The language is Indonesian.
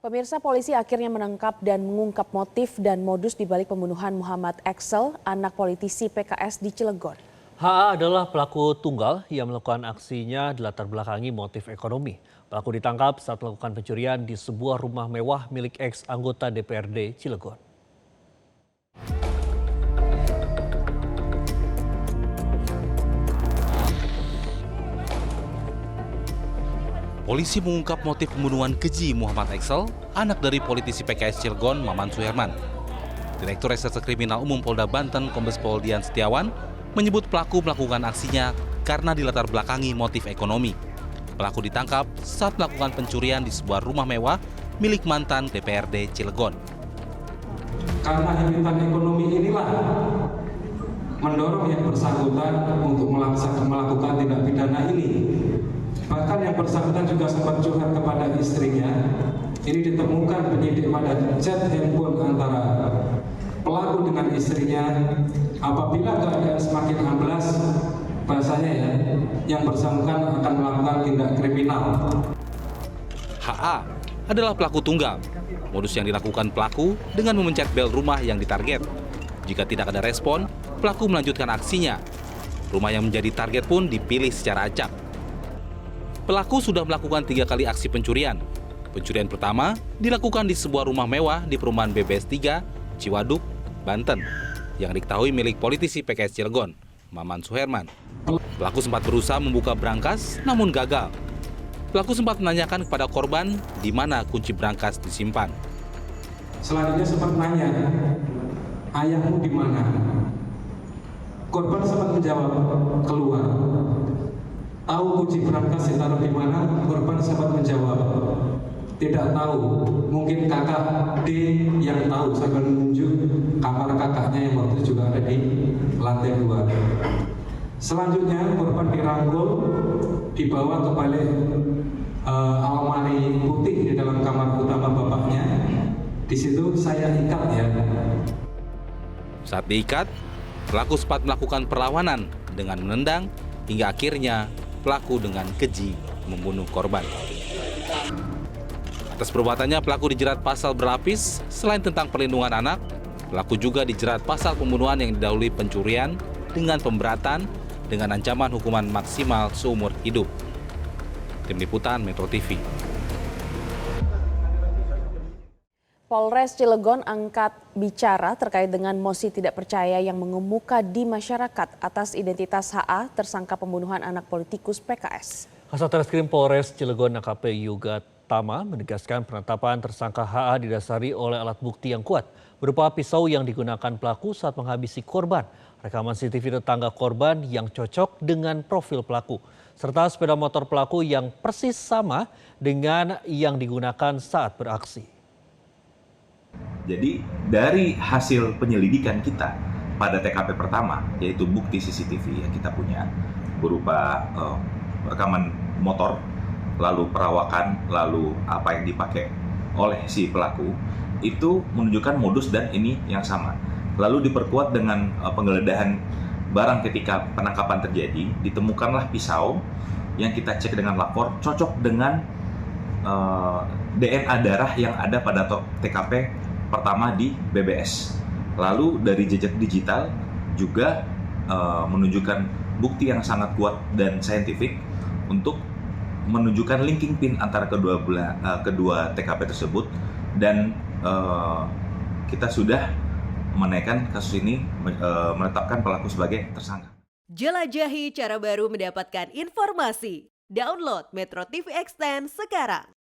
Pemirsa, polisi akhirnya menangkap dan mengungkap motif dan modus dibalik pembunuhan Muhammad Excel, anak politisi PKS di Cilegon. HA adalah pelaku tunggal yang melakukan aksinya dilatar belakangi motif ekonomi. Pelaku ditangkap saat melakukan pencurian di sebuah rumah mewah milik ex anggota DPRD Cilegon. Polisi mengungkap motif pembunuhan keji Muhammad Excel, anak dari politisi PKS Cilegon, Maman Suherman. Direktur Reserse Kriminal Umum Polda Banten, Kombes Pol Dian Setiawan, menyebut pelaku melakukan aksinya karena dilatar belakangi motif ekonomi. Pelaku ditangkap saat melakukan pencurian di sebuah rumah mewah milik mantan DPRD Cilegon. Karena himpitan ekonomi inilah mendorong yang bersangkutan untuk melakukan tindak pidana ini. Bahkan yang bersangkutan juga sempat curhat kepada istrinya. Ini ditemukan penyidik pada chat handphone antara pelaku dengan istrinya. Apabila keadaan semakin amblas, bahasanya ya, yang bersangkutan akan melakukan tindak kriminal. HA adalah pelaku tunggal. Modus yang dilakukan pelaku dengan memencet bel rumah yang ditarget. Jika tidak ada respon, pelaku melanjutkan aksinya. Rumah yang menjadi target pun dipilih secara acak. Pelaku sudah melakukan 3 kali aksi pencurian. Pencurian pertama dilakukan di sebuah rumah mewah di perumahan BBS 3, Ciwaduk, Banten, yang diketahui milik politisi PKS Cilegon, Maman Suherman. Pelaku sempat berusaha membuka brankas, namun gagal. Pelaku sempat menanyakan kepada korban di mana kunci brankas disimpan. Selanjutnya sempat nanya, ayahmu di mana? Korban sempat menjawab, keluar. Tahu kunci brankas ditaruh di mana? Korban sempat menjawab, tidak tahu. Mungkin kakak D yang tahu. Sambil menunjuk kamar kakaknya yang waktu itu juga ada di lantai 2. Selanjutnya korban dirangkul, dibawa ke balik almari putih di dalam kamar utama bapaknya. Di situ saya ikat ya. Saat diikat, pelaku sempat melakukan perlawanan dengan menendang hingga akhirnya pelaku dengan keji membunuh korban. Atas perbuatannya, pelaku dijerat pasal berlapis. Selain tentang perlindungan anak, pelaku juga dijerat pasal pembunuhan yang didahului pencurian dengan pemberatan dengan ancaman hukuman maksimal seumur hidup. Tim Liputan Metro TV. Polres Cilegon angkat bicara terkait dengan mosi tidak percaya yang mengemuka di masyarakat atas identitas HA tersangka pembunuhan anak politikus PKS. Kasatreskrim Polres Cilegon AKP Yuga Tama menegaskan penetapan tersangka HA didasari oleh alat bukti yang kuat berupa pisau yang digunakan pelaku saat menghabisi korban, rekaman CCTV tetangga korban yang cocok dengan profil pelaku, serta sepeda motor pelaku yang persis sama dengan yang digunakan saat beraksi. Jadi dari hasil penyelidikan kita pada TKP pertama, yaitu bukti CCTV yang kita punya berupa rekaman motor, lalu perawakan, lalu apa yang dipakai oleh si pelaku, itu menunjukkan modus dan ini yang sama. Lalu diperkuat dengan penggeledahan barang ketika penangkapan terjadi, ditemukanlah pisau yang kita cek dengan lapor cocok dengan DNA darah yang ada pada TKP pertama di BBS. Lalu dari jejak digital juga menunjukkan bukti yang sangat kuat dan saintifik untuk menunjukkan linking pin antara kedua TKP tersebut, dan kita sudah menaikkan kasus ini, menetapkan pelaku sebagai tersangka. Jelajahi cara baru mendapatkan informasi. Download Metro TV Extend sekarang.